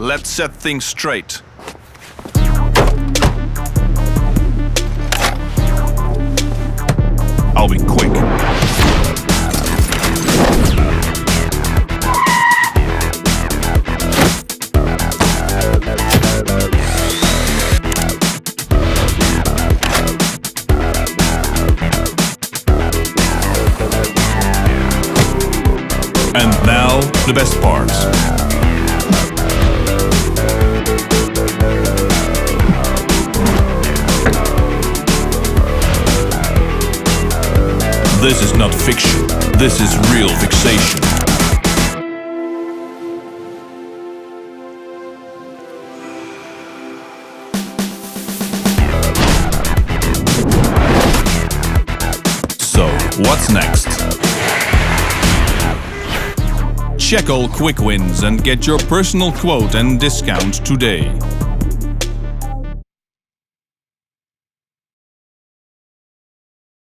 let's set things straight. I'll be quick. And now, the best parts. This is not fiction. This is real fixation. So, what's next? Check all quick wins and get your personal quote and discount today.